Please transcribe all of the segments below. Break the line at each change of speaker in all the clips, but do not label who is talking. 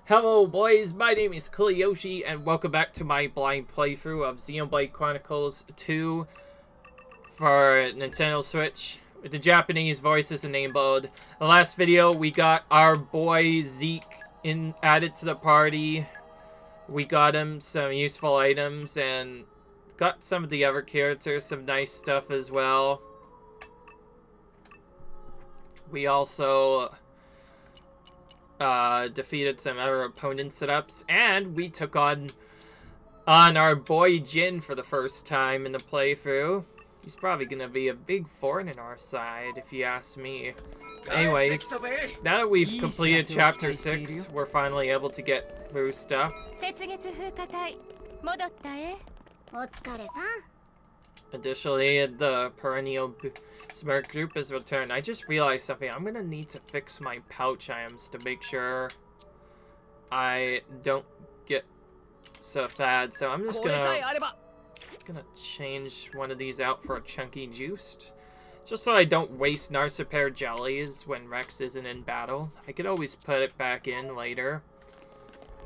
Hello boys, my name is Kuliyoshi and welcome back to my blind playthrough of Xenoblade Chronicles 2 for Nintendo Switch with the Japanese voices enabled. The last video we got our boy Zeke added to the party. We got him some useful items and got some of the other characters some nice stuff as well. We also defeated some other opponent setups, and we took on our boy Jin for the first time in the playthrough. He's probably gonna be a big thorn in our side, if you ask me. Anyways, now that we've completed Chapter 6, we're finally able to get through stuff. Additionally, the perennial smirk group has returned. I just realized something. I'm gonna need to fix my pouch items to make sure I don't get so bad. So I'm just gonna change one of these out for a chunky juiced, just so I don't waste Narsapear jellies when Rex isn't in battle. I could always put it back in later.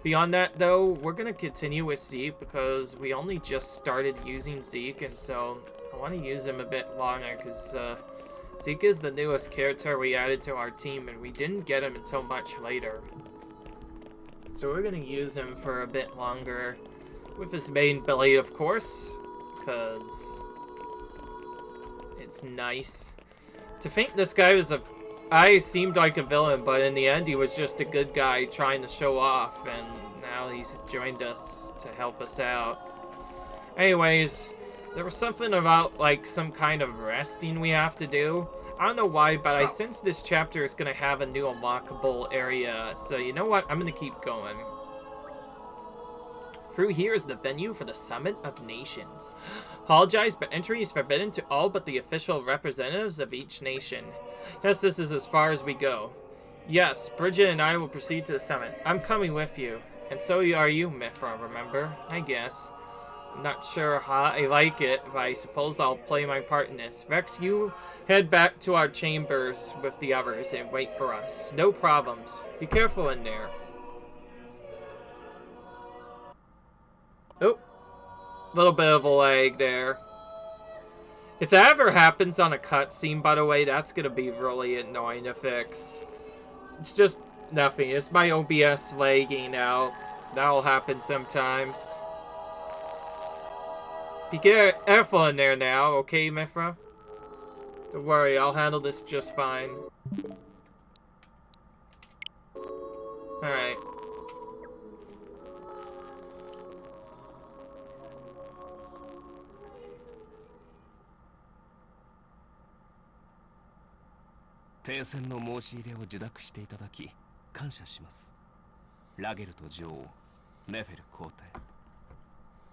Beyond that, though, we're going to continue with Zeke because we only just started using Zeke, and so I want to use him a bit longer because Zeke is the newest character we added to our team, and we didn't get him until much later. So we're going to use him for a bit longer with his main blade, of course, because it's nice. To think this guy was I seemed like a villain, but in the end he was just a good guy trying to show off, and now he's joined us to help us out. Anyways, there was something about like some kind of resting we have to do. I don't know why, but I sense this chapter is going to have a new unlockable area, so you know what? I'm going to keep going. Through here is the venue for the Summit of Nations. Apologize, but entry is forbidden to all but the official representatives of each nation. Yes, this is as far as we go. Yes, Bridget and I will proceed to the summit. I'm coming with you. And so are you, Mithra, remember? I guess. I'm not sure how I like it, but I suppose I'll play my part in this. Rex, you head back to our chambers with the others and wait for us. No problems. Be careful in there. Oh, little bit of a lag there. If that ever happens on a cutscene, by the way, that's gonna be really annoying to fix. It's just nothing. It's my OBS lagging out. That'll happen sometimes. Be careful in there now, okay, Mithra? Don't worry, I'll handle this just fine. Alright.
Nefer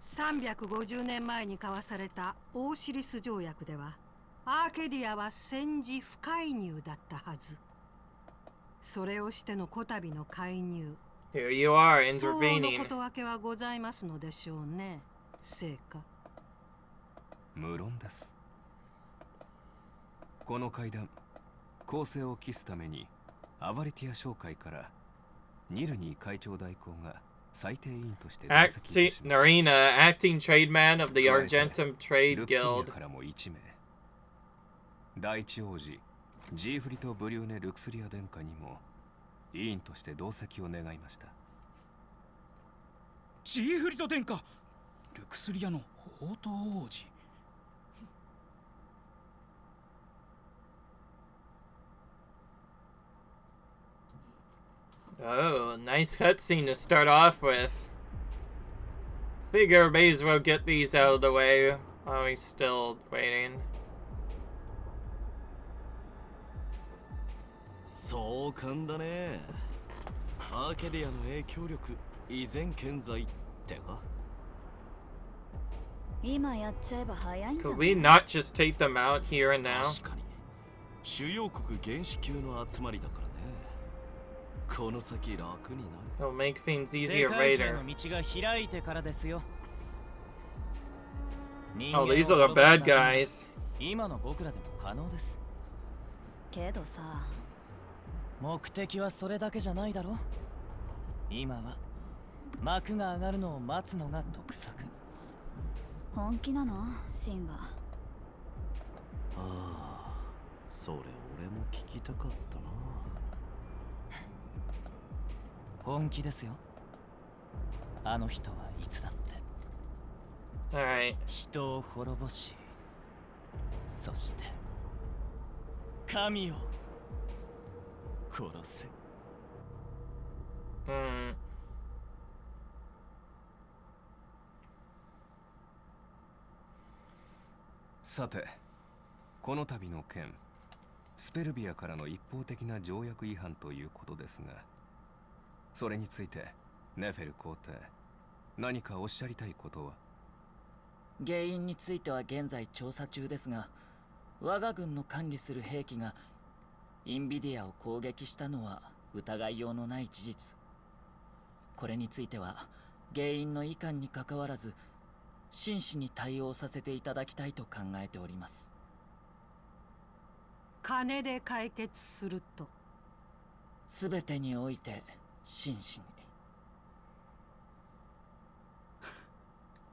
350年前に交わされたオーシリス条約では、アーケディアは戦時不介入だったはず。それをしてのこたびの介入。
Here you are, intervening.
相応のことわけはございますのでしょうね、聖火。
無論です。この会談、公正を期すためにアバリティア商会からニルニー会長代行が最低委員として出席いたします。
Narina, acting trade man of the Argentum Trade Guild.
からも1名。第一王子ジーフリト・ブリューネ・ルクスリア殿下にも委員として同席を願いました。
ジーフリト殿下、ルクスリアの宝刀王子。
Oh, nice cutscene to start off with. Figure may as well get these out of the way while we're still waiting.
そうかんだね。アーケディアの影響力依然健在ってか。
今やっちゃえば早いんじゃ
Could
ん。
we not just take them out here and now?
確かに。主要国原始級の集まりだからね。この先楽になる。
It'll make things easier later. Oh, these are the bad guys.
今の僕らでも可能です。
けどさ、
目的はそれだけじゃないだろ。今は幕が上がるのを待つのが得策。
本気なのシンバ。
ああ、それ俺も聞きたかったな。
本気ですよ。あの人はいつだって
Alright.
人を滅ぼし、そして神を殺す。
さて、この度の件、スペルビアからの一方的な条約違反ということですが、それについてネフェル皇帝、何かおっしゃりたいことは？
原因については現在調査中ですが、我が軍の管理する兵器がインビディアを攻撃したのは疑いようのない事実。これについては原因の遺憾にかかわらず真摯に対応させていただきたいと考えております。
金で解決すると？
全てにおいて真摯に。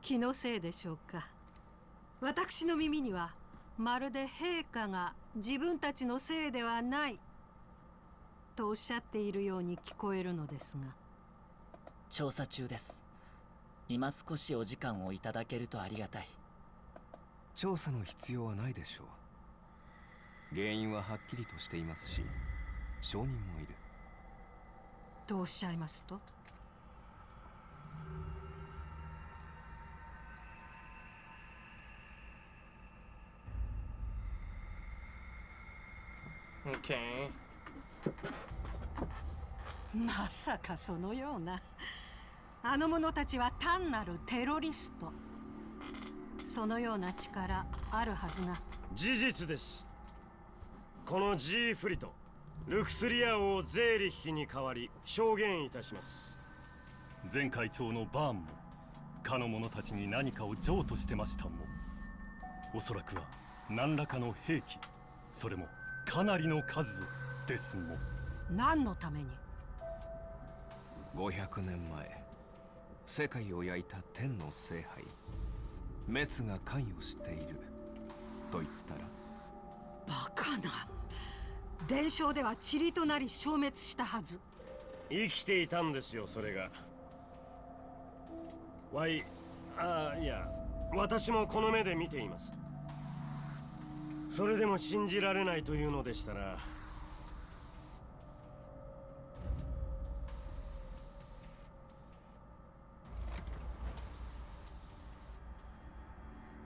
気のせいでしょうか。私の耳にはまるで陛下が自分たちのせいではないとおっしゃっているように聞こえるのですが。
調査中です。今少しお時間をいただけるとありがたい。
調査の必要はないでしょう。原因ははっきりとしていますし、証人もいる。
とおっしゃいますと？Okay. まさかそのような。あの者たちは単なるテロリスト。そのような力あるはずが。
事実です。このジーフリト、ルクスリア王ゼーリッヒに代わり証言いたします。
前会長のバーンもかの者たちに何かを譲渡してましたもん。おそらくは何らかの兵器、それもかなりの数をですもん。
何のために
？500年前、世界を焼いた天の聖杯、滅が関与していると言ったら？
バカな。伝承では塵となり消滅したはず。
生きていたんですよ、それが。いや、私もこの目で見ています。それでも信じられないというのでしたら、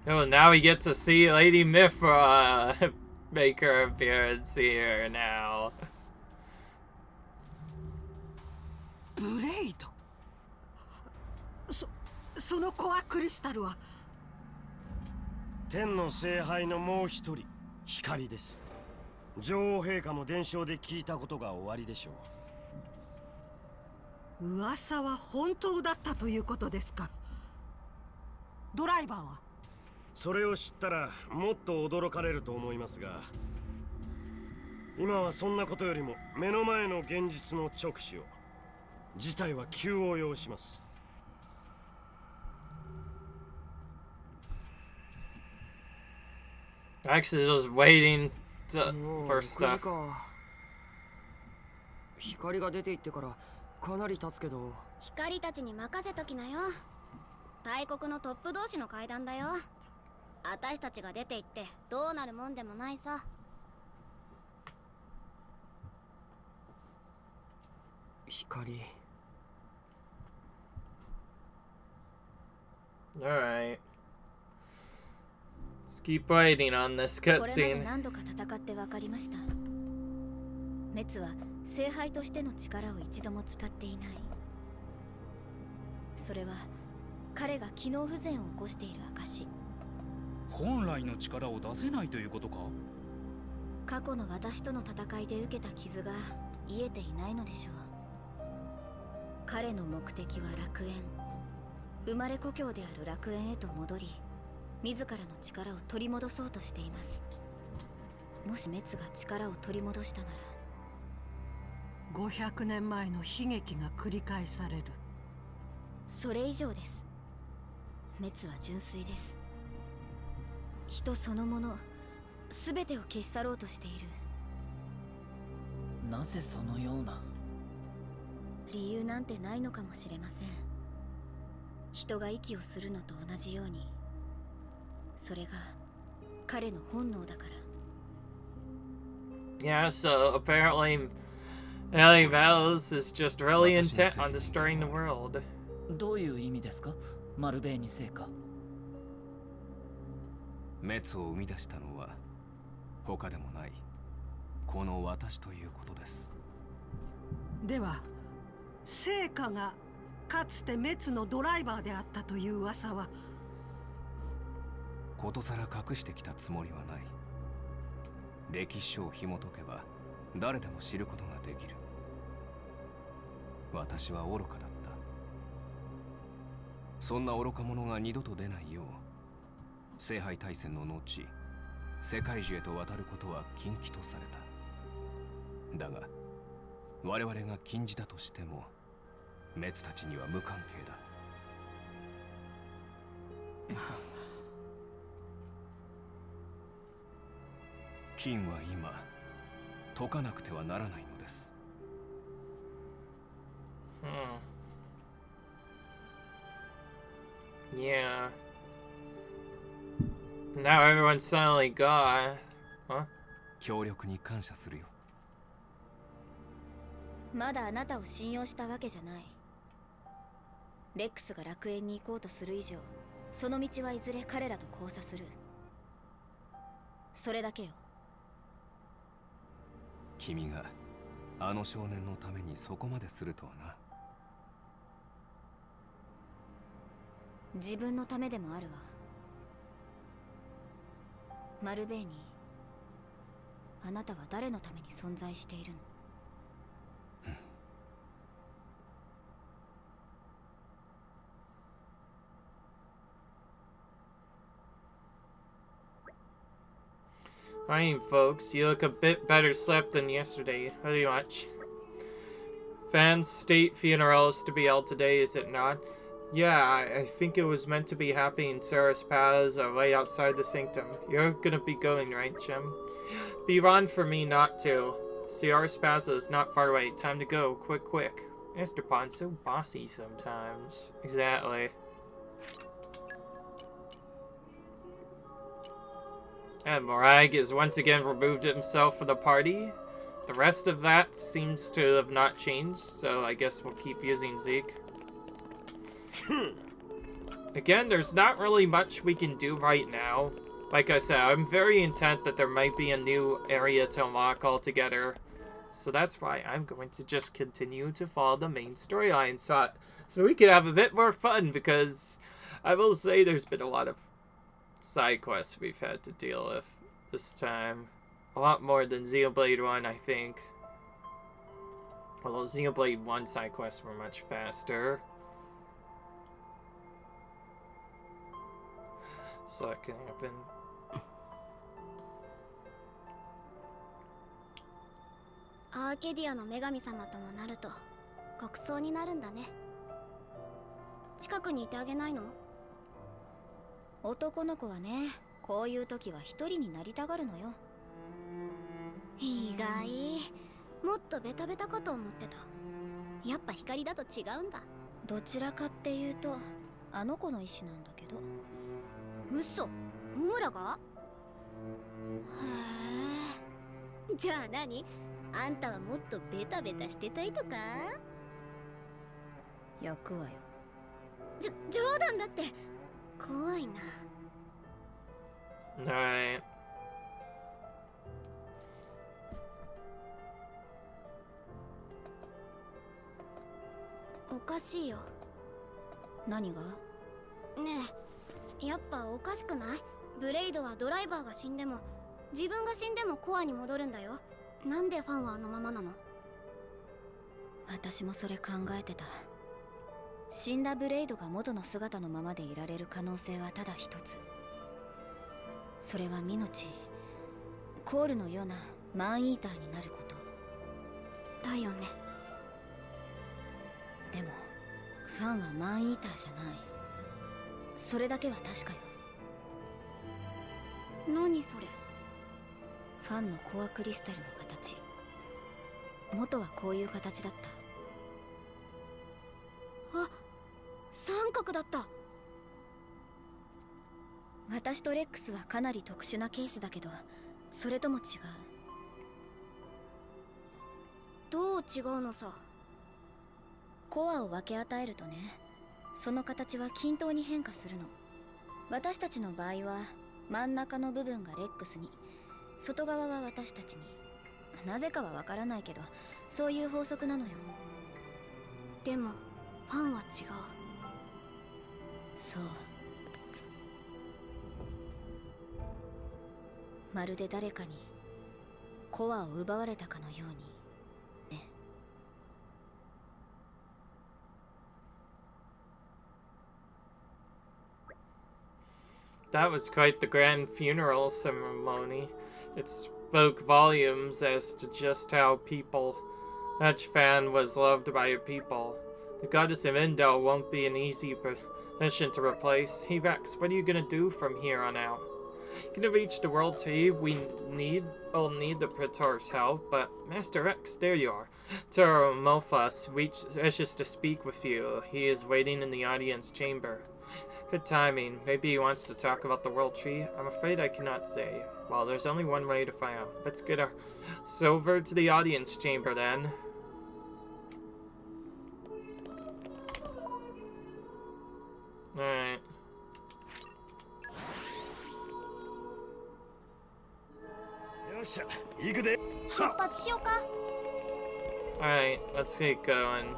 Oh, now we get to see Lady Mifra make her appearance here now.
ブレイド。そのコアクリスタルは
天の聖杯のもう一人、光です。女王陛下も伝承で聞いたことがおありでしょ
う。噂は本当だったということですか。ドライバーは？
それを知ったらもっと驚かれると思いますが、今はそんなことよりも目の前の現実の直視を。事態は急を要します。
Actually, just waiting for stuff.
光が出て行ってからかなり経つけど。
光たちに任せときなよ。大国のトップ同士の会談だよ。私たちが出て行ってどうなるもんでもないさ。
光。
Alright. Let's keep waiting on this
これまで
cutscene.
何度か戦って分かりました。滅は聖杯としての力を一度も使っていない。それは彼が機能不全を起こしている証。
本来の力を出せないということか？
過去の私との戦いで受けた傷が癒えていないのでしょう。彼の目的は楽園。生まれ故郷である楽園へと戻り、自らの力を取り戻そうとしています。もし滅が力を取り戻したなら。
500年前の悲劇が繰り返される。
それ以上です。滅は純粋です。人そのもの全てを消し去ろうとしている。
なぜそのような。
理由なんてないのかもしれません。人が息をするのと同じように、それが彼の本能だから。
Yeah, so apparently Ellie Valles is just really intent on destroying the world.
どういう意味ですか、マルベーニ聖火。
滅を生み出したのは他でもないこの私ということです。
では聖火がかつて滅のドライバーであったという噂は。
ことさら隠してきたつもりはない。歴史書を紐解けば誰でも知ることができる。私は愚かだった。そんな愚か者が二度と出ないよう聖杯大戦の後世界中へと渡ることは禁忌とされた。だが我々が禁じたとしても滅たちには無関係だ。金は今解かなくてはならないのです。
Yeah. Now everyone's suddenly gone. Huh?
協力に感謝するよ。
まだあなたを信用したわけじゃない。レックスが楽園に行こうとする以上、その道はいずれ彼らと交差する。それだけよ。
君があの少年のためにそこまでするとはな。
自分のためでもあるわ。マルベーニ、あなたは誰のために存在しているの？I
mean, folks, you look a bit better slept than yesterday. Pretty much. Fan's state funeral is to be held today, is it not? Yeah, I think it was meant to be happening. Sarah's paths are right outside the sanctum. You're gonna be going, right, Jim? Be wrong for me not to. Sarah's paths is not far away. Time to go. Quick, quick. Mr. Pond's so bossy sometimes. Exactly. And Morag is once again removed himself from the party. The rest of that seems to have not changed, so I guess we'll keep using Zeke. Again, there's not really much we can do right now. Like I said, I'm very intent that there might be a new area to unlock altogether. So that's why I'm going to just continue to follow the main storyline so we can have a bit more fun, because I will say there's been a lot of side quests we've had to deal with this time. A lot more than Xenoblade 1, I think. Although Xenoblade 1 side quests were much faster. So that can happen.
アーケディアの女神様ともなると国葬になるんだね。近くにいてあげないの？男の子はね、こういう時は一人になりたがるのよ。意外。もっとベタベタかと思ってた。やっぱ光だと違うんだ。どちらかっていうとあの子の意思なんだけど。嘘、ホムラが？へえ。じゃあ何？あんたはもっとベタベタしてたいとか？焼くわよ。冗談だって。怖いな。
Alright.
おかしいよ。何が？ねえ、やっぱおかしくない？ブレイドはドライバーが死んでも自分が死んでもコアに戻るんだよ。なんでファンはあのままなの？私もそれ考えてた。死んだブレイドが元の姿のままでいられる可能性はただ一つ。それはミノチ、コールのようなマンイーターになることだよね。ファンはマンイーターじゃない。それだけは確かよ。何それ。ファンのコアクリスタルの形、元はこういう形だった。あ、三角だった。私とレックスはかなり特殊なケースだけど、それとも違う。どう違うのさ。コアを分け与えるとね、その形は均等に変化するの。私たちの場合は真ん中の部分がレックスに、外側は私たちに。なぜかはわからないけど、そういう法則なのよ。でもファンは違う。そう、まるで誰かにコアを奪われたかのようにね。
That was quite the grand funeral ceremony. It spoke volumes as to just how each fan was loved by her people. The goddess of Endel won't be an easy position to replace. Hey Vex, what are you gonna do from here on out? Gonna reach the world tree. We'll need the Praetor's help, but Master X, there you are. Taro Mofas wishes to speak with you. He is waiting in the audience chamber. Good timing. Maybe he wants to talk about the world tree. I'm afraid I cannot say. Well, there's only one way to find out. Let's get us over to the audience chamber then. Alright. Alright, let's get going.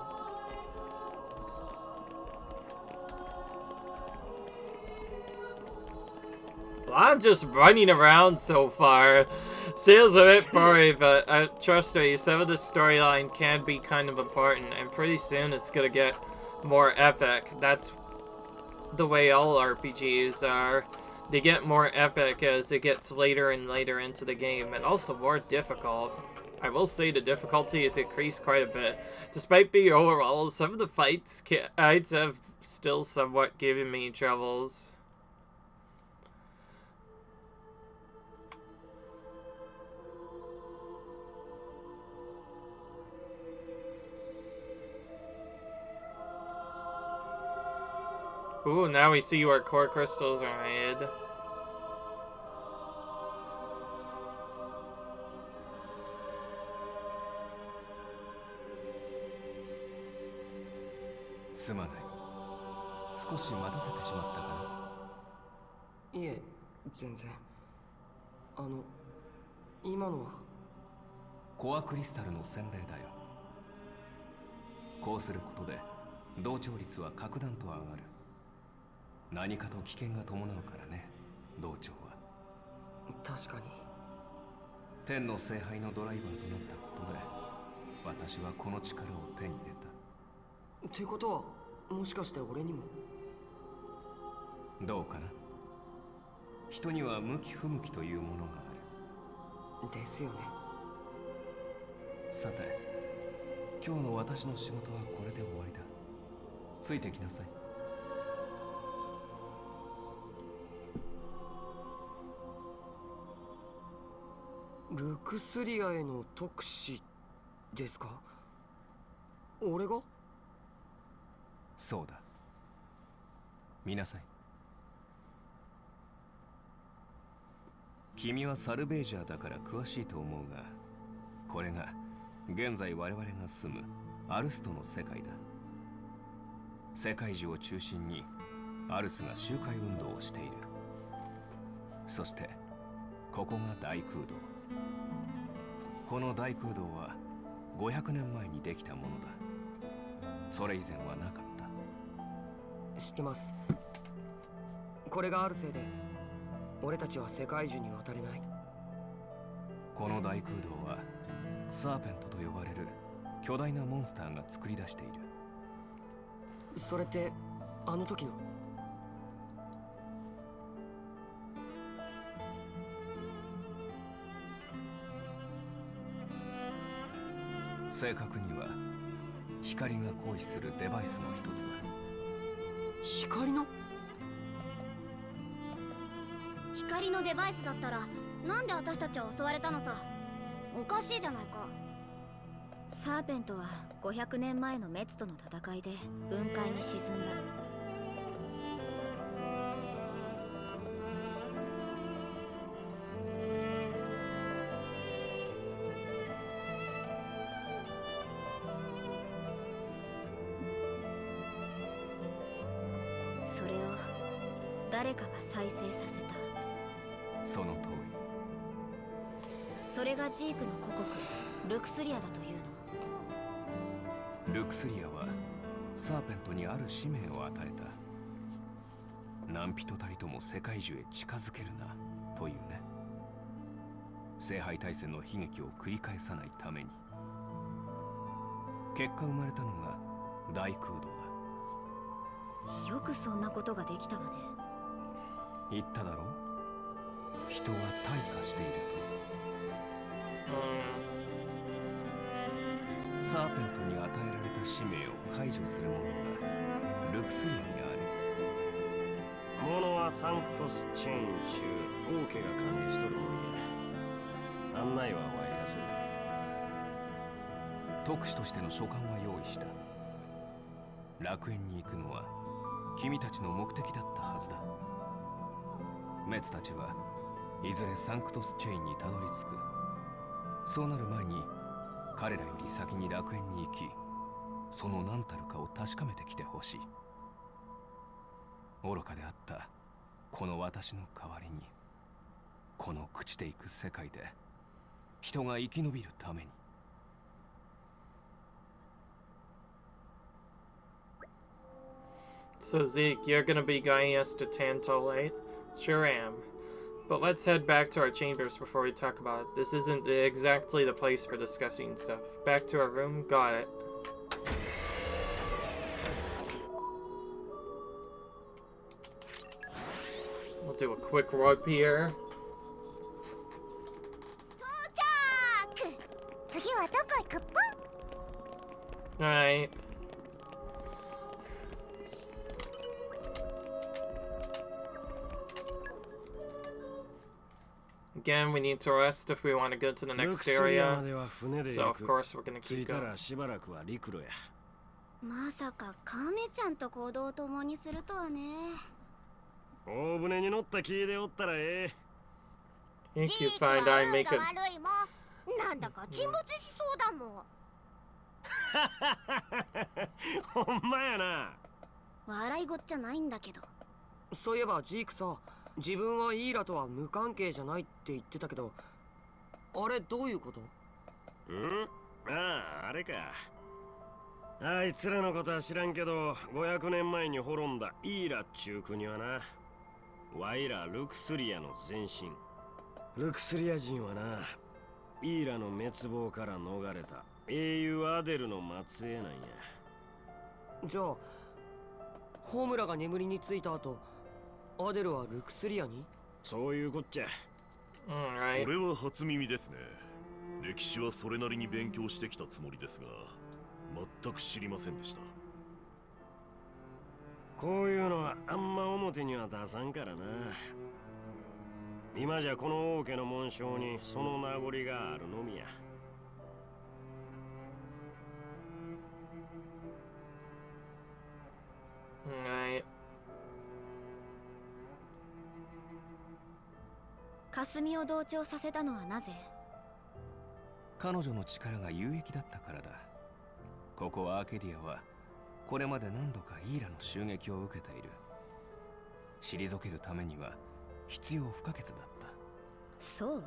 Well, I'm just running around so far. Seems a bit boring, but trust me, some of the storyline can be kind of important, and pretty soon it's gonna get more epic. That's the way all RPGs are. They get more epic as it gets later and later into the game, and also more difficult. I will say the difficulty has increased quite a bit. Despite being overall, some of the fights have still somewhat given me troubles. Ooh, now we see where core crystals are made.
Coa crystal の洗礼だよ。こうすることで同調率は格段と上がる。何かと危険が伴うからね、同調は。
確かに。
天の聖杯のドライバーとなったことで、私はこの力を手に入れた。
ってことは、もしかして俺にも。
どうかな。人には向き不向きというものがある。
ですよね。
さて、今日の私の仕事はこれで終わりだ。ついてきなさい。
ルクスリアへの特使ですか？俺が？
そうだ。見なさい。君はサルベージャーだから詳しいと思うが、これが現在我々が住むアルストの世界だ。世界中を中心にアルスが周回運動をしている。そしてここが大空洞。この大空洞は500年前にできたものだ。それ以前はなかった。
知ってます。これがあるせいで俺たちは世界中に渡れない。
この大空洞はサーペントと呼ばれる巨大なモンスターが作り出している。
それってあの時の。
正確には光が行使するデバイスの一つだ。
光の
デバイスだったらなんで私たちは襲われたのさ。おかしいじゃないか。サーペントは500年前のメツとの戦いで雲海に沈んだ。それを誰かが再生させた。
その通り。
それがジークの故国ルクスリアだというの。
ルクスリアはサーペントにある使命を与えた。何人たりとも世界中へ近づけるなというね。聖杯大戦の悲劇を繰り返さないために。結果生まれたのが大空洞だ。
よくそんなことができたわね。
言っただろう、人は退化していると。サーペントに与えられた使命を解除する者がルクスリアにある。
モノはサンクトスチェーン中王家が管理しとるもんや。案内はワイがする。
特使としての書簡は用意した。楽園に行くのは君たちの目的だったはずだ。メツたちはいずれサンクトスチェーンにたどり着く。そうなる前に彼らより先に楽園に行き、その何たるかを確かめてきてほしい。愚かであったこの私の代わりに、この朽ちていく世界で人が生き延びるために。
So Zeke, you're gonna be guiding us to Tantalite? Sure am. But let's head back to our chambers before we talk about it. This isn't exactly the place for discussing stuff. Back to our room? Got it. We'll do a quick rub here. Alright. Again, we need to rest if we want to go to the next area. So, of course, we're gonna keep going.
まさかカメちゃんと行動を共にするとはね。
大船に乗った気でおったらえ
え。Think you find I make a...
なんだか沈没しそうだもん。
ほんまやな。
笑いごっちゃないんだけど。
そういえばジークさ、自分はイーラとは無関係じゃないって言ってたけど、あれどういうこと？
あれか。あいつらのことは知らんけど、500年前に滅んだイーラっちゅう国はな、ワイらルクスリアの前身。ルクスリア人はな、イーラの滅亡から逃れた英雄アデルの末裔なんや。
じゃあホームラが眠りについた後、アデルはルクスリアに？
そういうこっちゃ。
それは初耳ですね。歴史はそれなりに勉強してきたつもりですが、全く知りませんでした。
こういうのはあんま表には出さんからな。今じゃこの王家の紋章にその名残があるのみや。
Right.
霞を同調させたのはなぜ？
彼女の力が有益だったからだ。ここアーケディアはこれまで何度かイーラの襲撃を受けている。退けるためには必要不可欠だった。
そう？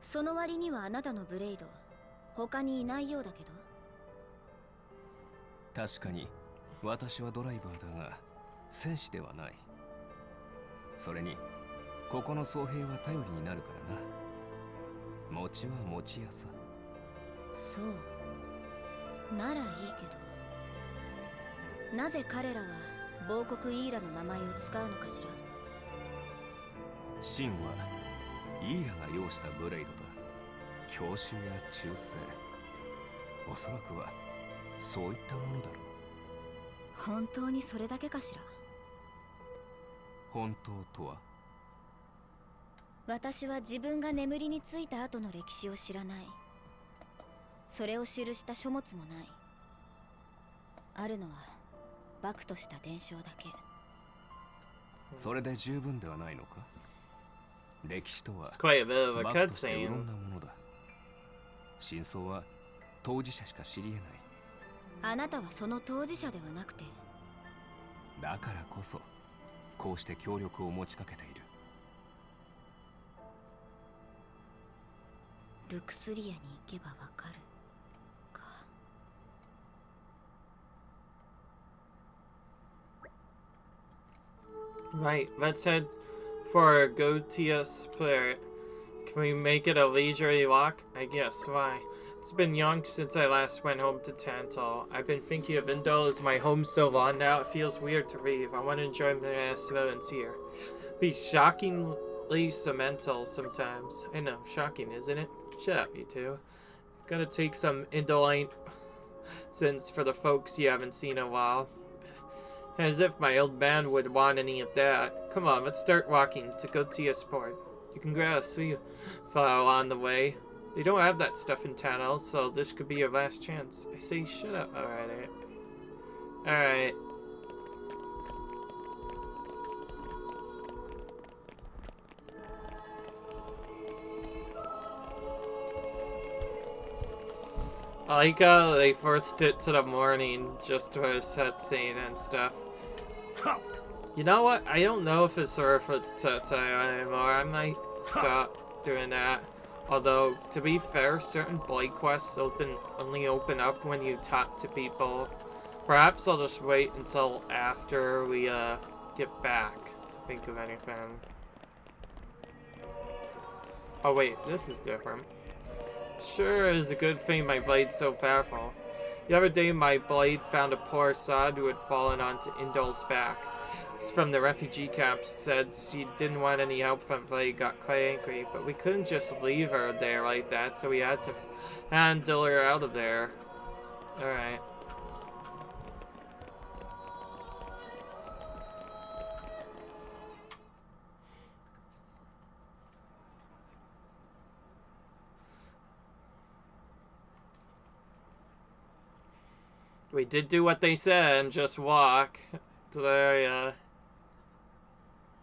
その割にはあなたのブレイド他にいないようだけど。
確かに私はドライバーだが戦士ではない。それにここの僧兵は頼りになるからな。餅は餅屋さ。
そうならいいけど、なぜ彼らは亡国イーラの名前を使うのかしら。
秦はイーラが用したブレイドだ。強襲や忠誠、おそらくはそういったものだろう。
本当にそれだけかしら。
本当とは？
私は自分が眠りについた後の歴史を知らない。それを記した書物もない。あるのは漠とした伝承だけ。
それで十分ではないのか？歴史とは
It's quite a bit of a
漠としていろ
cutscene.
んなものだ。真相は当事者しか知り得ない。
あなたはその当事者ではなくて。
だからこそこうして協力を持ちかけている。
ルクスリアに行けばわかるか。
Right, let's head for Gotia's player. Can we make it a leisurely walk? I guess. Why? It's been long since I last went home to Tantal. I've been thinking of Indol as my home so long now it feels weird to leave. I want to enjoy my last moments here. Be shockingly sentimental sometimes. I know, shocking, isn't it? Shut up, you two. Gotta take some indolent sense for the folks you haven't seen in a while. As if my old man would want any of that. Come on, let's start walking to Gotia Sport. You can grab a sweet flower on the way. They don't have that stuff in Tantal, so this could be your last chance. I say shut up. Alright. Alright. I like how they forced it to the morning just for a set scene and stuff. You know what? I don't know if it's worth it to anymore. I might stop doing that. Although, to be fair, certain blade quests only open up when you talk to people. Perhaps I'll just wait until after we get back to think of anything. Oh wait, this is different. Sure is a good thing my blade's so powerful. The other day my blade found a poor sod who had fallen onto Indol's back. From the refugee camp said she didn't want any help from Blade, got quite angry, but we couldn't just leave her there like that, so we had to handle her out of there. Alright. We did do what they said and just walk to the area.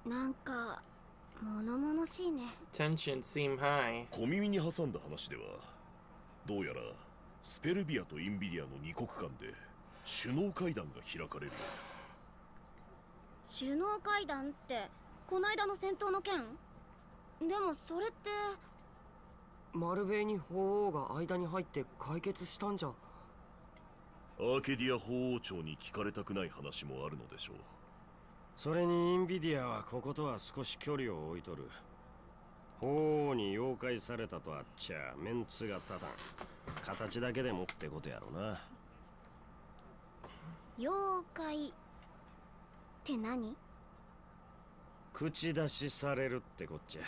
なんか物々しいね。
Tensions seem high.
小耳に挟んだ話では、どうやらスペルビアとインビディアの二国間で首脳会談が開かれるようです。
首脳会談ってこないだの戦闘の件？でもそれって
マルベイニ法王が間に入って解決したんじゃ。
アーケディア法王朝に聞かれたくない話もあるのでしょう。
それにインビディアはこことは少し距離を置いとる。法王に妖怪されたとあっちゃメンツが立たん。形だけでもってことやろな。
妖怪って何？
口出しされるってこっちゃ。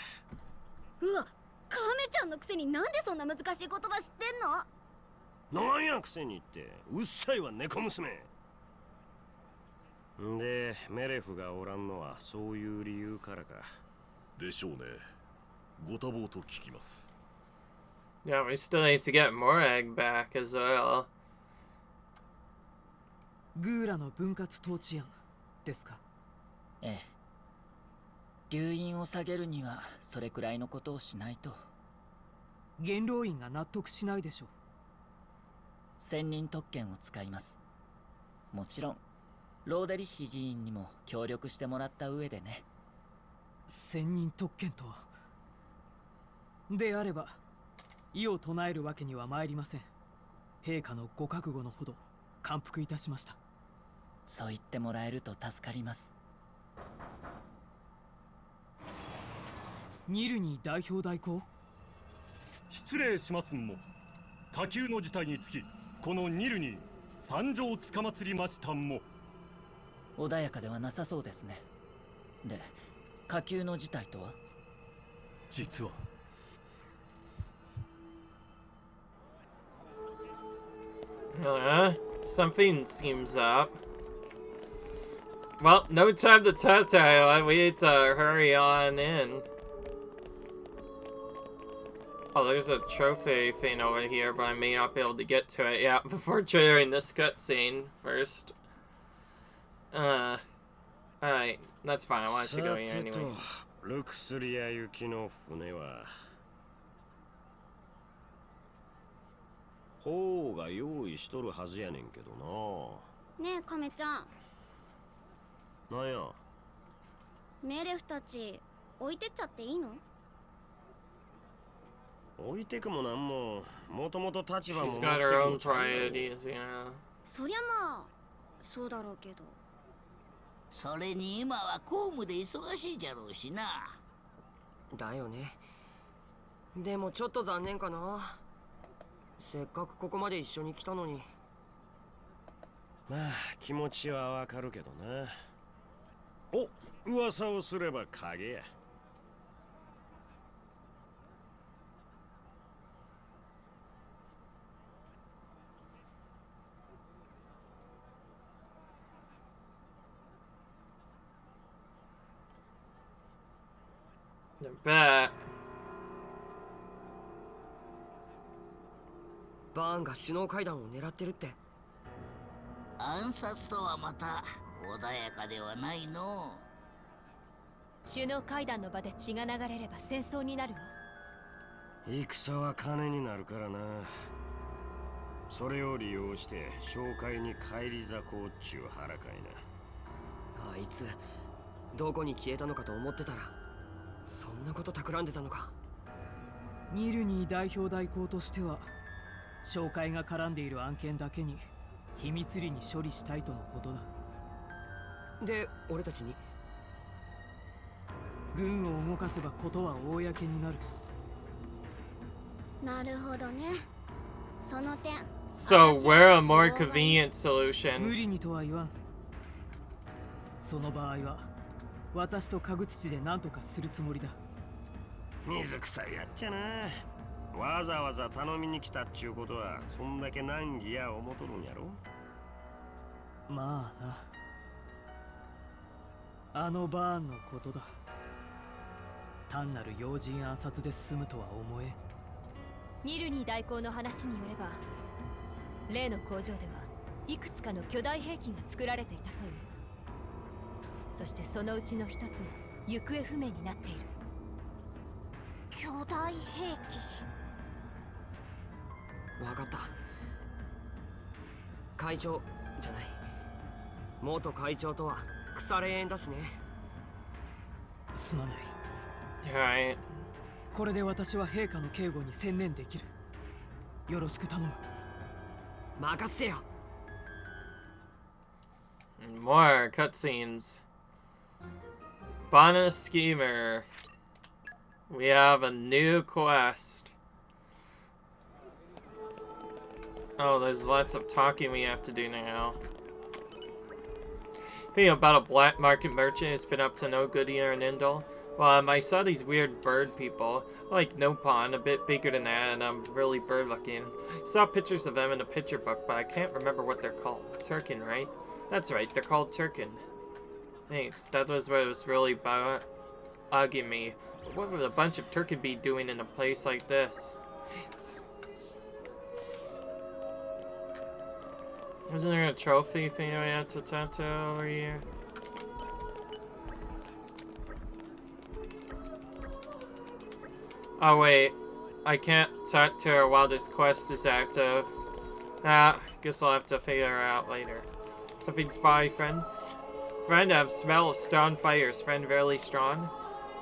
うわ、カメちゃんのくせになんでそんな難しい言葉知ってんの？
なんやくせにってうっさいわ猫娘。んでメレフがおらんのはそういう理由からか。
でしょうね。ご多忙と聞きます。
Yeah, we still need to get more egg back as well.
グーラの分割統治案ですか？
ええ。留飲を下げるにはそれくらいのことをしないと。
元老院が納得しないでしょう。
専任特権を使います。もちろんローデリッヒ議員にも協力してもらった上でね。
専任特権とは。であれば異を唱えるわけには参りません。陛下のご覚悟のほど感服いたしました。
そう言ってもらえると助かります。
ニルに代表代行？
失礼しますも。下級の事態につきこのニルに参上つかまつりましたも。
穏やかではなさそうですね。で、下級の事態とは？
実は
Something seems up. Well, no time to tattile. We need to hurry on in. Oh, there's a trophy thing over here, but I may not be able to get to it yet before triggering this cutscene first. Alright, that's fine. I wanted to go here anyway.
ルクスリア行きの船はほうが用意しとるはずやねんけど
ねえカメちゃん、
な。なんや。
メレフたち置いてっちゃっていいの？
置いてくもなんも、もともと立場も
She's got her own priorities, you know.
そりゃまあそうだろうけど。
それに今は公務で忙しいじゃろうしな。
だよね。でもちょっと残念かな。せっかくここまで一緒に来たのに。
まあ気持ちはわかるけどな。お、噂をすれば影や。
I bet.
バーンが首脳会談を狙ってるって。
暗殺とはまた穏やかではないの。
首脳会談の場で血が流れれば戦争になるわ。
戦は金になるからな。それを利用して紹介に返り咲こうっちゅう腹かいな。
あいつどこに消えたのかと思ってたら、そんなこと企んでたのか。
ニルニー代表代行としては紹介が絡んでいる案件だけに秘密裏に処理したいとのことだ。
で、俺たちに
軍を動かせばことは公になる。
なるほどね。その点。
So we're a more convenient solution.
無理にとは言わん。その場合は私と家具土で何とかするつもりだ。
水臭いやっちゃな。わざわざ頼みに来たっちゅうことはそんだけ難儀や思とるんやろ。
まあな、あのバーンのことだ。単なる要人暗殺で済むとは思えん。
ニルニー代行の話によれば、例の工場ではいくつかの巨大兵器が作られていたそうよ。そしてそのうちの一つが行方不明になっている。
巨大兵器。
わかった。会長じゃない、元会長とは腐れ縁だしね。
すまない。
はい。
これで私は陛下の警護に専念できる。よろしく頼む。
任せてよ。
More cutscenes. Bana Schemer. We have a new quest. Oh, there's lots of talking we have to do now. Thinking about a black market merchant who's been up to no good here in Indal. Well, I saw these weird bird people, like Nopon, a bit bigger than that, and really bird looking. Saw pictures of them in a picture book, but I can't remember what they're called. Turkin, right? That's right, they're called Turkin. Thanks, that was what was really bugging me. What would a bunch of Turkin be doing in a place like this? Wasn't there a trophy thing I had to tattoo over here? Oh wait, I can't tattoo her while this quest is active. Ah, guess I'll have to figure her out later. Something spy, friend? Friend, I have smell of strong fires. Friend, very strong?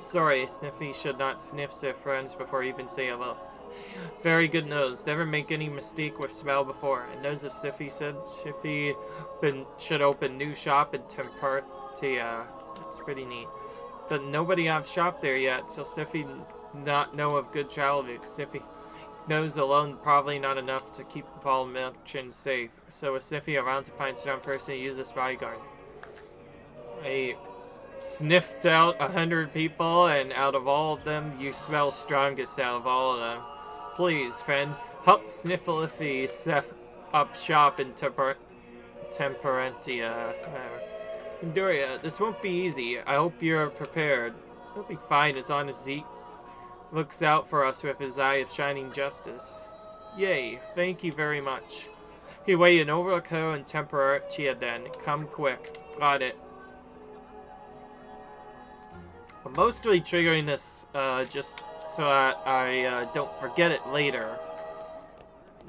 Sorry, Sniffy should not sniff their friends before even say hello. Very good nose. Never make any mistake with smell before. And knows if Sniffy said Sniffy should open new shop in Tempertia. That's pretty neat. But nobody have shop there yet, so Sniffy not know of good travel. Sniffy knows alone probably not enough to keep all merchants safe. So is Sniffy around to find strong person to use this bodyguard? I sniffed out 100 people, and out of all of them, you smell strongest out of all of them. Please, friend, help Snifflefy up shop in Temperantia. Doria, this won't be easy. I hope you're prepared. It'll be fine as long as Zeke looks out for us with his eye of shining justice. Yay, thank you very much. He wait an overkill in Temperantia then. Come quick. Got it. I'm mostly triggering this just so that I don't forget it later.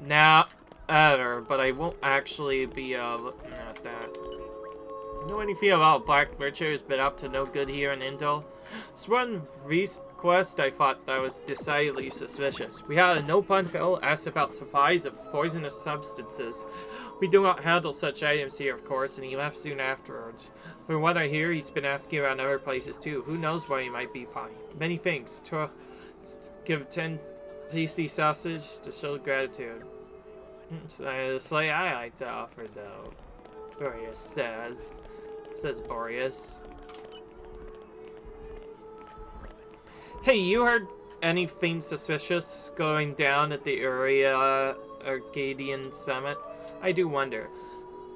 Now, but I won't actually be looking at that. Know anything about Black Witcher has been up to no good here in Indal? It's one quest I thought that was decidedly suspicious. We had a no-pun fellow ask about supplies of poisonous substances. We do not handle such items here, of course, and he left soon afterwards. From what I hear, he's been asking around other places too. Who knows where he might be buying? Many thanks. To give 10 tasty sausage to show gratitude. Slightly I like to offer, though. Boreas says. Says Boreas. Hey, you heard anything suspicious going down at the Arcadian Summit? I do wonder.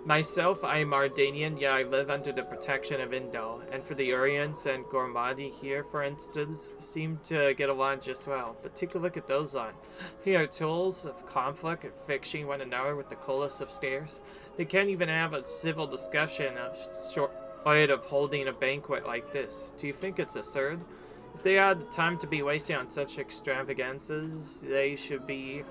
Myself, I am Ardanian, yet I live under the protection of Indal, and for the Urians and Gormadi here, for instance, seem to get along just well. But take a look at those lines. They are tools of conflict and fixing one another with the coolest of stares. They can't even have a civil discussion of of holding a banquet like this. Do you think it's absurd? If they had the time to be wasting on such extravagances, they should be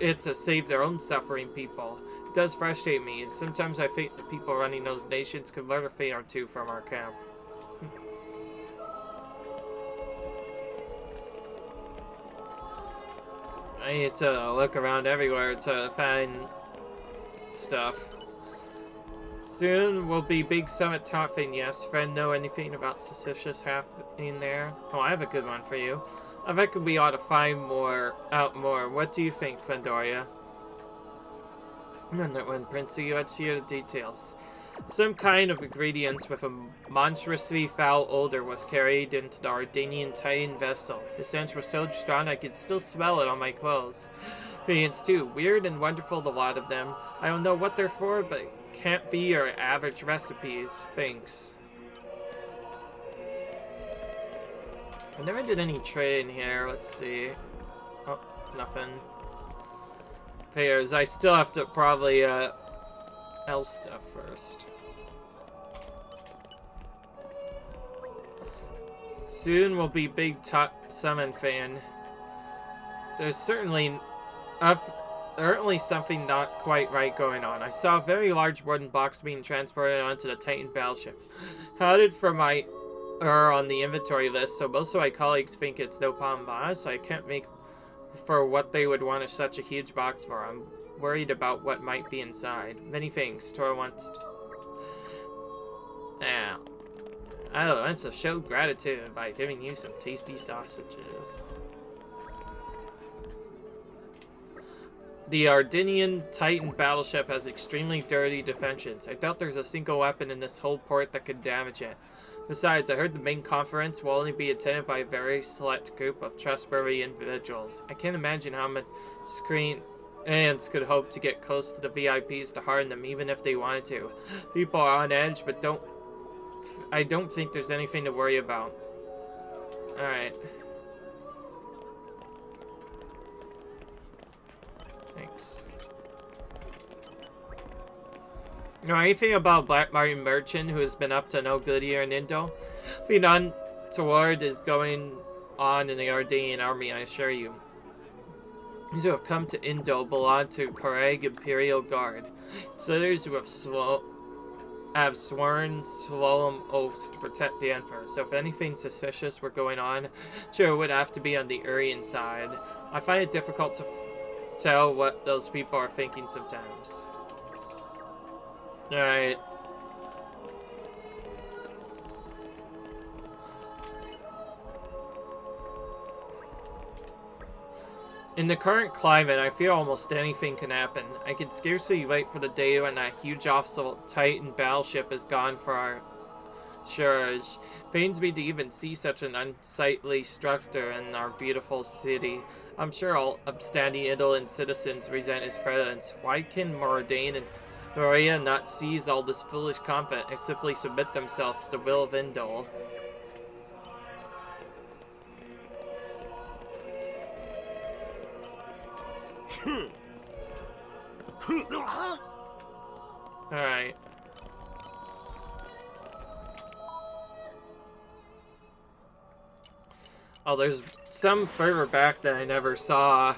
it to save their own suffering people. It does frustrate me. Sometimes I think the people running those nations could learn a thing or two from our camp. I need to look around everywhere to find stuff. Soon will be big summit topping, yes. Friend, know anything about suspicious happening there? Oh, I have a good one for you. I reckon we ought to find out more. What do you think, Pandoria? When Princey, let's hear the details. Some kind of ingredients with a monstrously foul odor was carried into the Ardanian Titan vessel. The scents were so strong I could still smell it on my clothes. Ingredients too, weird and wonderful, the lot of them. I don't know what they're for, but it can't be your average recipes. Thanks. I never did any trading here. Let's see. Oh, nothing. Figures. I still have to probably L stuff first. Soon will be big top summon fan. There's certainly something not quite right going on. I saw a very large wooden box being transported onto the Titan battleship. Headed for my on the inventory list, so most of my colleagues think it's no problem. But honestly, I can't make for what they would want such a huge box for. I'm worried about what might be inside. Many things. Tora wants to... Now, I don't know, wants to show gratitude by giving you some tasty sausages. The Ardanian Titan battleship has extremely dirty defenses. I doubt there's a single weapon in this whole port that could damage it. Besides, I heard the main conference will only be attended by a very select group of trustworthy individuals. I can't imagine how much screen ants could hope to get close to the VIPs to harm them, even if they wanted to. People are on edge, but I don't think there's anything to worry about. Alright. Thanks. You know anything about Black Martin Merchant, who has been up to no good here in Indal? The untoward is going on in the Ardanian army, I assure you. Those who have come to Indal belong to Koreg Imperial Guard. It's others who have sworn solemn oaths to protect the Emperor, so if anything suspicious were going on, sure it would have to be on the Urian side. I find it difficult to tell what those people are thinking sometimes. Alright. In the current climate, I fear almost anything can happen. I can scarcely wait for the day when that huge hostile Titan battleship is gone Sure, it pains me to even see such an unsightly structure in our beautiful city. I'm sure all upstanding indolent citizens resent his presence. Why can Mordane and Maria not seize all this foolish confidence and simply submit themselves to the will of Indol? Alright. Oh, there's some further back that I never saw.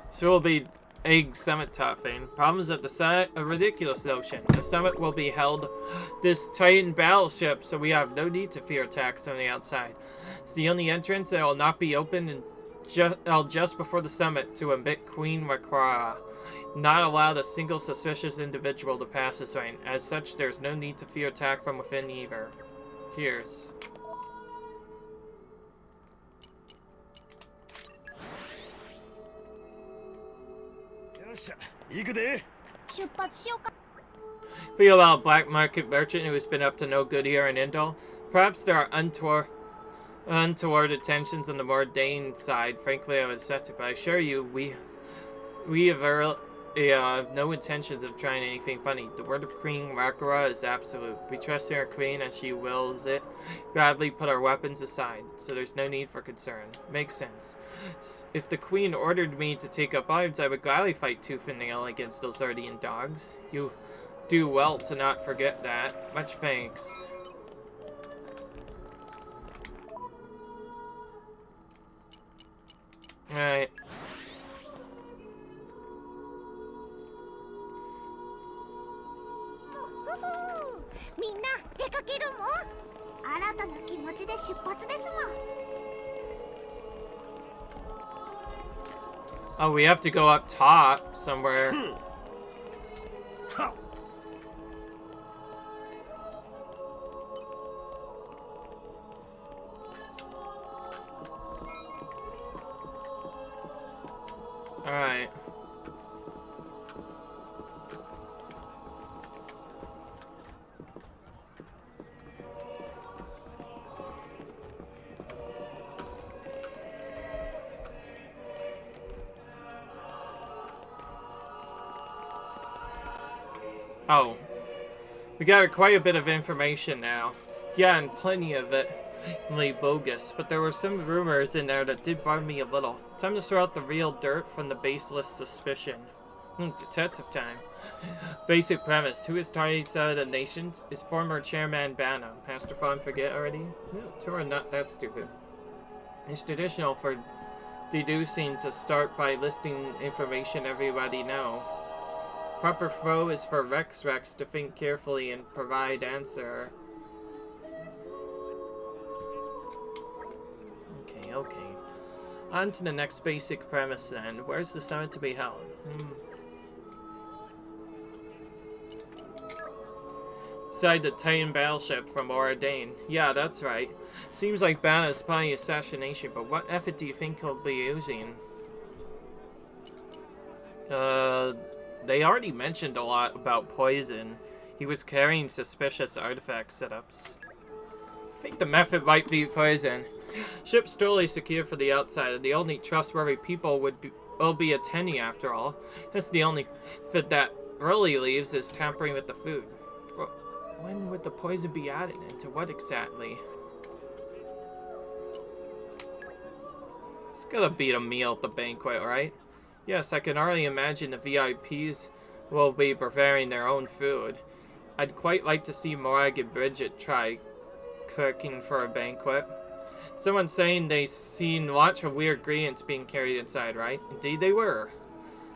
So we'll be egg summit topping. Problems at the summit? A ridiculous notion. The summit will be held this Titan battleship, so we have no need to fear attacks from the outside. It's the only entrance that will not be open and just before the summit to admit Queen Makara. Not allowed a single suspicious individual to pass this way. As such, there's no need to fear attack from within either. Cheers. Feel about a black market merchant who's been up to no good here in Indol. Perhaps there are untoward attentions on the Mordane side. Frankly, I was skeptical, but I assure you, we have no intentions of trying anything funny. The word of Queen Makara is absolute. We trust in our queen as she wills it. Gladly put our weapons aside, so there's no need for concern. Makes sense. If the queen ordered me to take up arms, I would gladly fight tooth and nail against those Zardian dogs. You do well to not forget that. Much thanks. Alright. Oh, we have to go up top somewhere. Alright. Oh. We got quite a bit of information now. Yeah, and plenty of it bogus, but there were some rumors in there that did bother me a little. Time to throw out the real dirt from the baseless suspicion. Detective time. Basic premise. Who is Tiny Son of the Nations? Is former chairman Bana. Pastor Fawn forget already? No, two are not that stupid. It's traditional for deducing to start by listing information everybody know. Proper flow is for Rex to think carefully and provide answer. Okay. On to the next basic premise then. Where's the summit to be held? Inside the Titan battleship from Oradane. Yeah, that's right. Seems like Bana's planning assassination, but what effort do you think he'll be using? They already mentioned a lot about poison. He was carrying suspicious artifact setups. I think the method might be poison. Ship's totally secure for the outside, and the only trustworthy people will be attending after all. That's the only fit that really leaves is tampering with the food. Well, when would the poison be added, and to what exactly? It's gonna be a meal at the banquet, right? Yes, I can already imagine the VIPs will be preparing their own food. I'd quite like to see Morag and Bridget try cooking for a banquet. Someone's saying they seen lots of weird ingredients being carried inside, right? Indeed they were.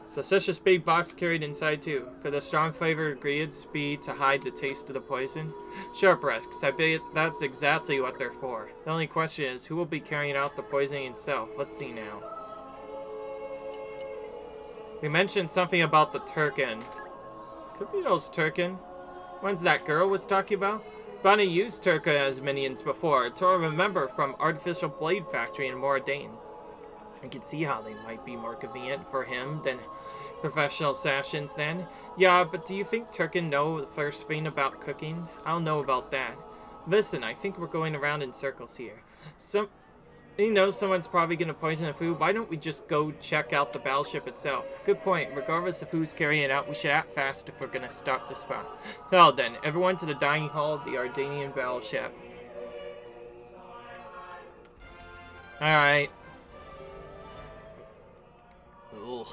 Suspicious big box carried inside too. Could the strong flavored ingredients be to hide the taste of the poison? Sure, Rex, I bet that's exactly what they're for. The only question is, who will be carrying out the poisoning itself? Let's see now. They mentioned something about the Turkin. Could be those Turkin. Ones that girl was talking about? Bana used Turka as minions before, to remember from Artificial Blade Factory in Moradane. I can see how they might be more convenient for him than professional assassins then. Yeah, but do you think Turkin know the first thing about cooking? I don't know about that. Listen, I think we're going around in circles here. You know someone's probably gonna poison the food. Why don't we just go check out the battleship itself? Good point. Regardless of who's carrying it out, we should act fast if we're gonna stop the spawn. Well then, everyone to the dining hall of the Ardanian battleship. Alright. Ugh.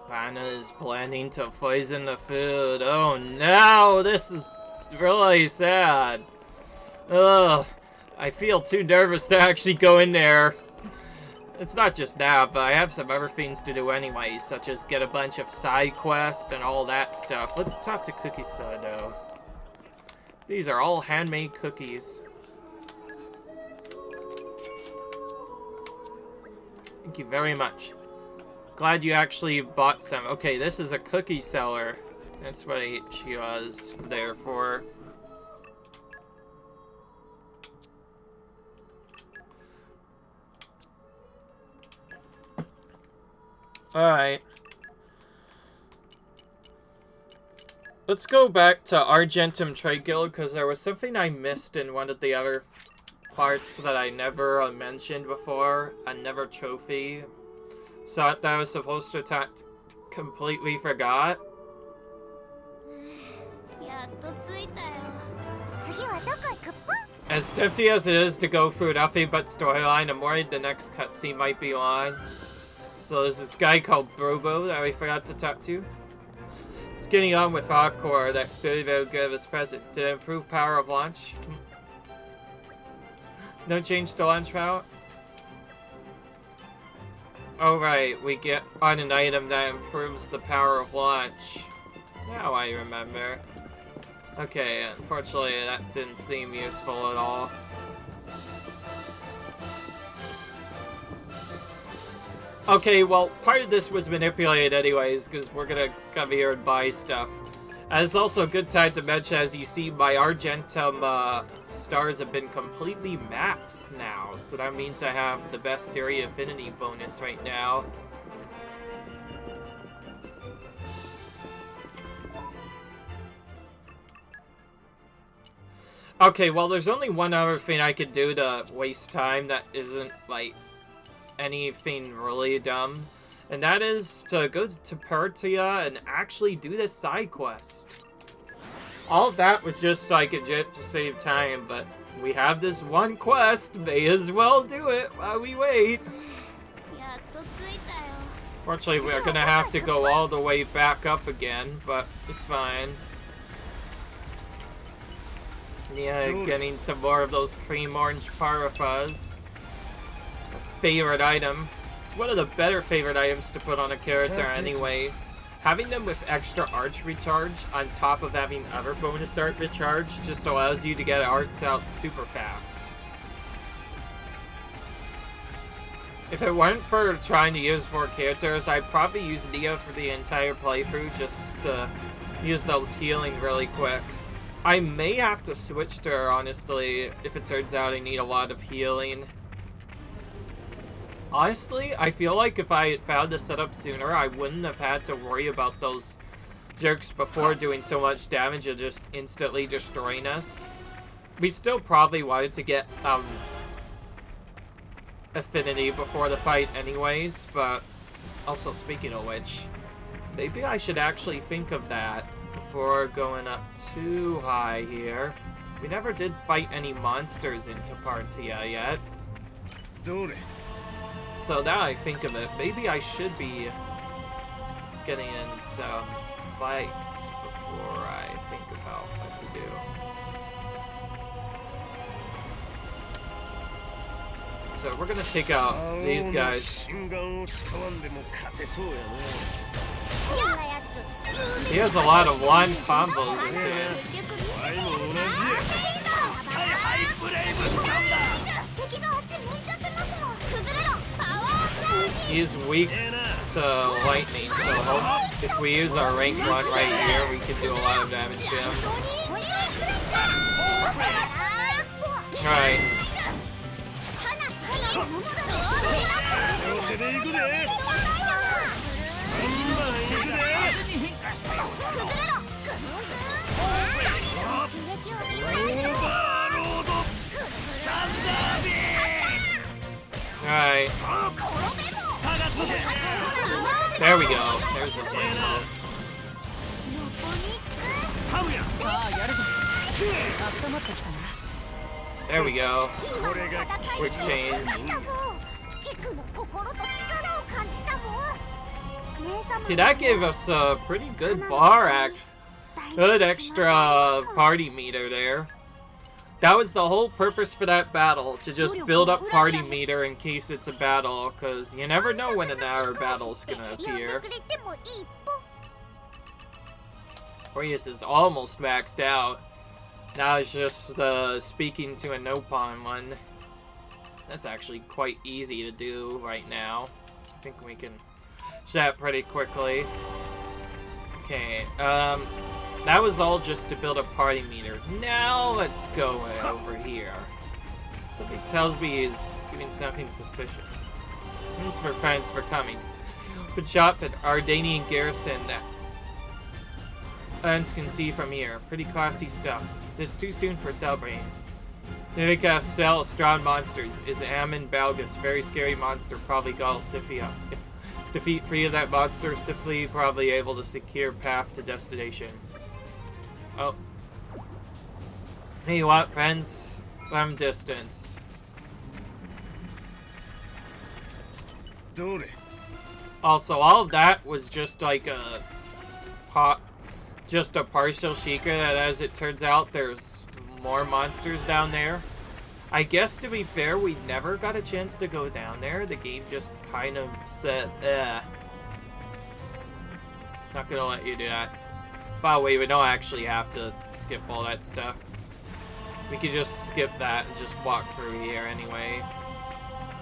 Bana is planning to poison the food. Oh no, this is really sad. Ugh. I feel too nervous to actually go in there. It's not just that, but I have some other things to do anyway, such as get a bunch of side quests and all that stuff. Let's talk to Cookies though. These are all handmade cookies. Thank you very much. Glad you actually bought some. Okay, this is a cookie seller. That's what she was there for. Alright. Let's go back to Argentum Trade Guild, because there was something I missed in one of the other parts that I never mentioned before. Another trophy. So that I was supposed to completely forgot. As tempting as it is to go through nothing but storyline, I'm worried the next cutscene might be on. So there's this guy called Brobo that we forgot to talk to. It's getting on with Hardcore, that very good of his present. Did it improve power of launch? No change to launch route? Oh right, we get on an item that improves the power of launch. Now I remember. Okay, unfortunately that didn't seem useful at all. Okay, well, part of this was manipulated anyways, because we're gonna come here and buy stuff. And it's also a good time to mention, as you see, my Argentum stars have been completely maxed now. So that means I have the best area affinity bonus right now. Okay, well, there's only one other thing I could do to waste time that isn't, like, anything really dumb, and that is to go to Pertia and actually do this side quest. All of that was just like a jet to save time, but we have this one quest, may as well do it while we wait. Fortunately, we're gonna have to go all the way back up again, but it's fine. Yeah, getting some more of those cream orange parafas. Favorite item. It's one of the better favorite items to put on a character anyways. Having them with extra arch recharge on top of having other bonus art recharge just allows you to get arts out super fast. If it weren't for trying to use more characters, I'd probably use Nia for the entire playthrough just to use those healing really quick. I may have to switch to her, honestly, if it turns out I need a lot of healing. Honestly, I feel like if I had found the setup sooner, I wouldn't have had to worry about those jerks before doing so much damage and just instantly destroying us. We still probably wanted to get affinity before the fight anyways, but also speaking of which, maybe I should actually think of that before going up too high here. We never did fight any monsters into Partia yet. So now I think of it, maybe I should be getting in some fights before I think about what to do. So we're gonna take out these guys. He has a lot of one combos, this is. He's weak to lightning, so if we use our rank 1 right here, we can do a lot of damage to him. Alright. Alright. There we go. There's the Bana. There we go. Quick change. Okay, that gave us a pretty good bar act. Good extra party meter there. That was the whole purpose for that battle, to just build up party meter in case it's a battle, because you never know when another battle's gonna appear. Orius is almost maxed out. Now it's just speaking to a Nopon one. That's actually quite easy to do right now. I think we can chat pretty quickly. Okay, that was all just to build a party meter. Now let's go over here. Something tells me he's doing something suspicious. Thanks for friends for coming. Good shot at Ardanian garrison that fans can see from here. Pretty classy stuff. This too soon for celebrating. Civica sell strong monsters. Is Ammon Balgus. Very scary monster. Probably Gal Sifia. If it's defeat free of that monster, Sifli probably able to secure path to destination. Oh. Hey, what, friends? From distance. Also, all of that was just like a just a partial secret, that as it turns out, there's more monsters down there. I guess, to be fair, we never got a chance to go down there. The game just kind of said, not gonna let you do that. By the way, we don't actually have to skip all that stuff. We could just skip that and just walk through here anyway.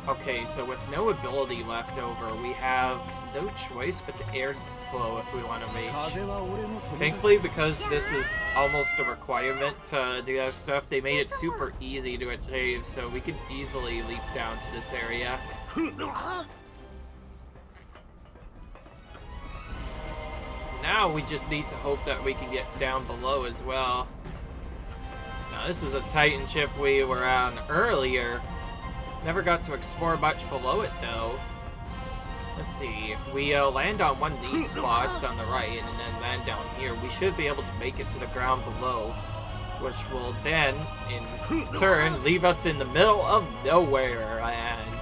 Okay, so with no ability left over, we have no choice but to air flow if we want to make. Thankfully, because this is almost a requirement to do that stuff, they made it super easy to achieve, so we could easily leap down to this area. Now we just need to hope that we can get down below as well. Now this is a Titan ship we were on earlier. Never got to explore much below it though. Let's see, if we land on one of these spots on the right and then land down here, we should be able to make it to the ground below, which will then, in turn, leave us in the middle of nowhere land.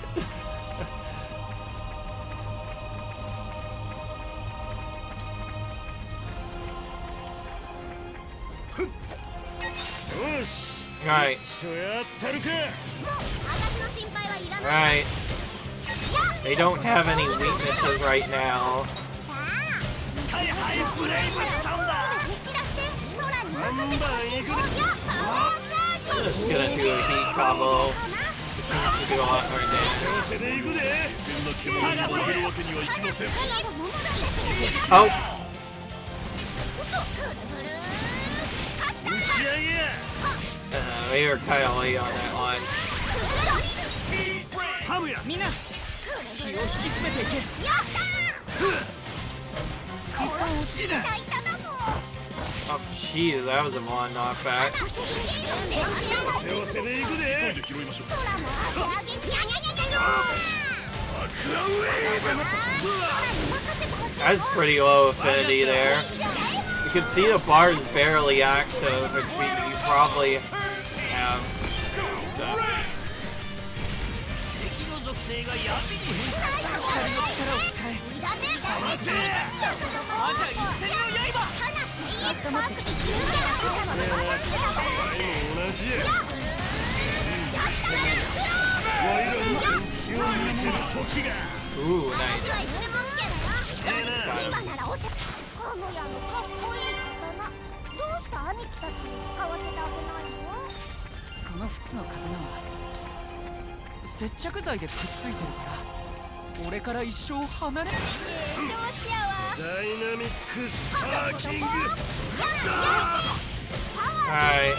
Right. Right. They don't have any weaknesses right now. Just gonna do a heat combo. It seems to do a lot more damage. Oh! We were kind of late on that one. Oh jeez, that was a long knockback. That's pretty low affinity there. You can see the bar is barely active, which means you probably have stuff. Ooh, nice. Alright.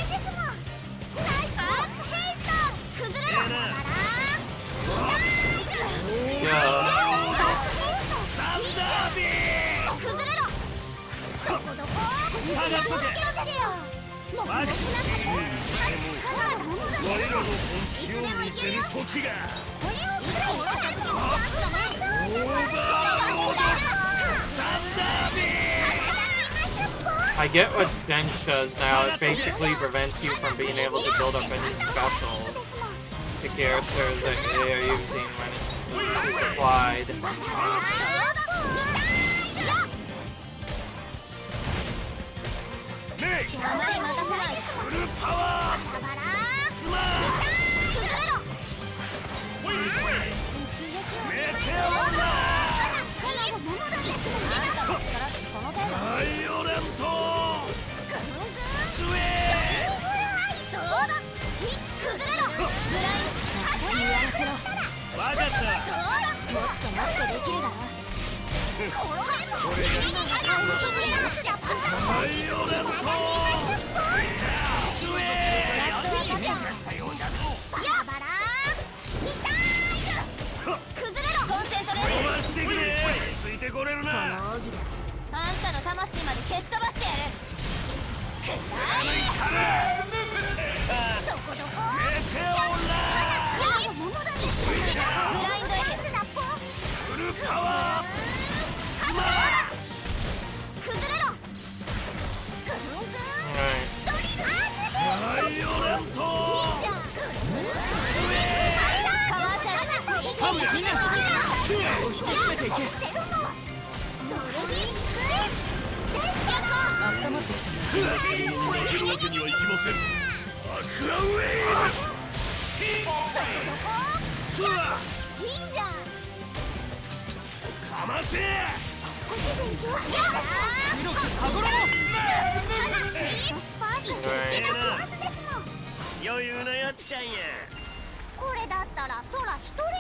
I get what Stench does now. It basically prevents you from being able to build up any specials to characters that you're using when it's applied.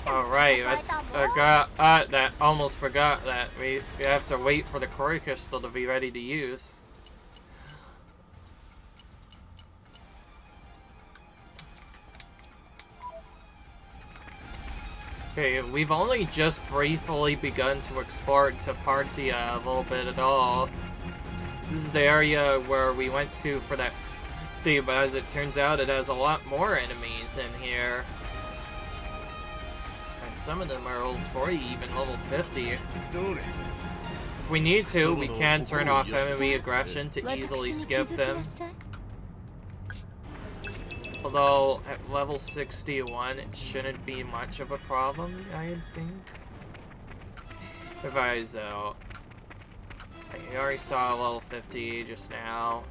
Alright, almost forgot that we have to wait for the Core Crystal to be ready to use. Okay, we've only just briefly begun to explore to Partia a little bit at all. This is the area where we went to for that. See, but as it turns out, it has a lot more enemies in here. And some of them are level 40, even level 50. If we need to, we can turn off enemy aggression to easily skip them. Although, at level 61, it shouldn't be much of a problem, I think. If I was out. I already saw level 50 just now.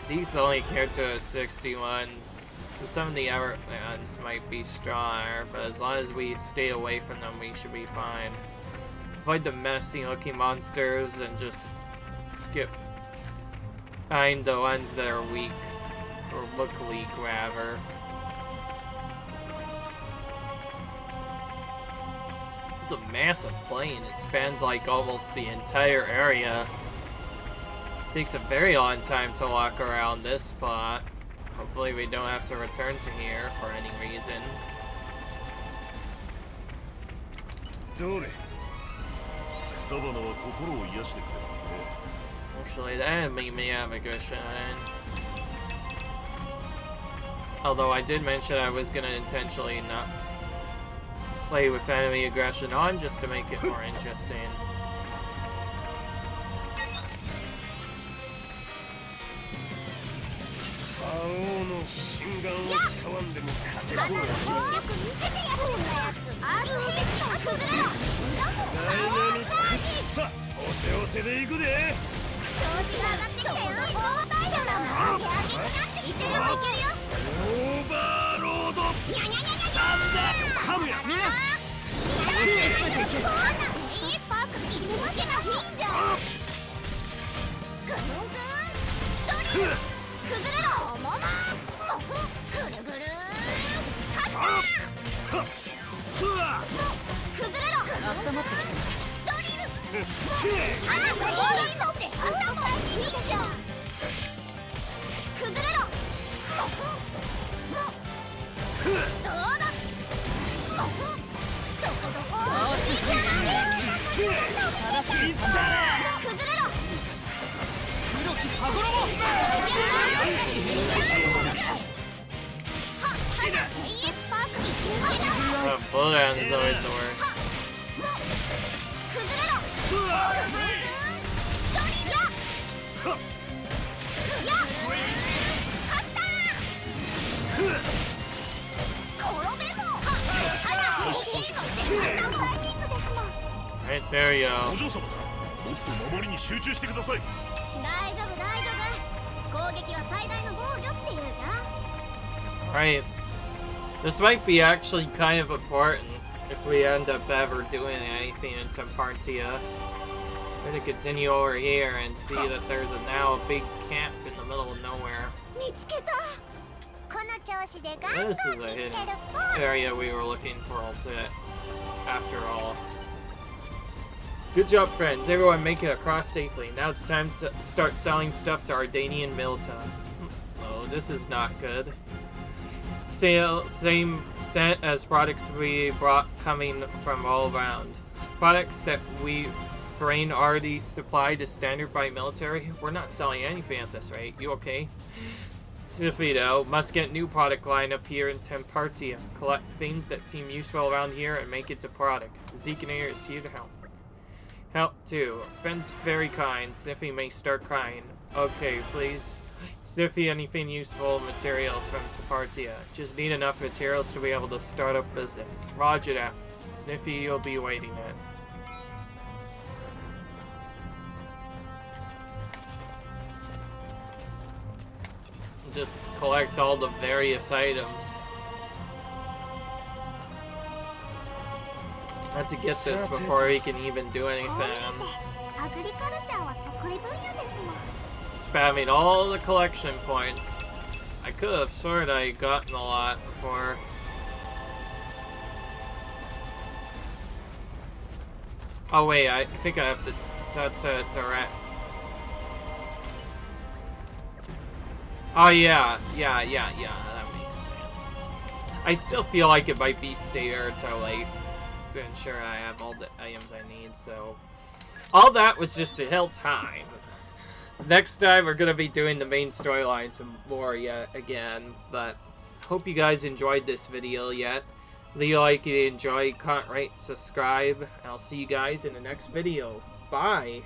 He's the only character at 61. Some of the other ones might be stronger, but as long as we stay away from them, we should be fine. Avoid the menacing looking monsters and just skip find the ones that are weak, or look weak, rather. It's a massive plane. It spans like almost the entire area. Takes a very long time to walk around this spot. Hopefully we don't have to return to here for any reason. Actually, that made me have a good shine. Although I did mention I was gonna intentionally not play with enemy aggression on just to make it more interesting. Bullet round is always the worst. Right, there you go.
お嬢様、もっと守りに集中してください。
大丈夫大丈夫。攻撃は最大の防御っていうじゃん。
Right. This might be actually kind of important if we end up ever doing anything in Tempartia. We're gonna continue over here and see that there's now a big camp in the middle of nowhere.
見つけた。この調子でガンガン
This is a hidden area we were looking for after all. Good job, friends. Everyone make it across safely. Now it's time to start selling stuff to Ardanian Milta. Oh, this is not good. Same set as products we brought coming from all around. Products that we brain already supplied to standard by military. We're not selling anything at this rate. You okay? Sifito must get new product line up here in Tempartia. Collect things that seem useful around here and make it to product. Zekenator is here to help. Help too. Friend's very kind. Sniffy may start crying. Okay, please. Sniffy, anything useful materials from Tempartia. Just need enough materials to be able to start up business. Roger that. Sniffy, you'll be waiting it. Just collect all the various items. Have to get this before we can even do anything. Spamming all the collection points. I could have sworn I gotten a lot before. Oh wait, I think I have to Oh yeah, that makes sense. I still feel like it might be safer to like to ensure I have all the items I need, so all that was just to kill time. Next time we're gonna be doing the main storyline some more again, but hope you guys enjoyed this video yet. Leave a like if you enjoyed, comment, rate, subscribe, and I'll see you guys in the next video. Bye!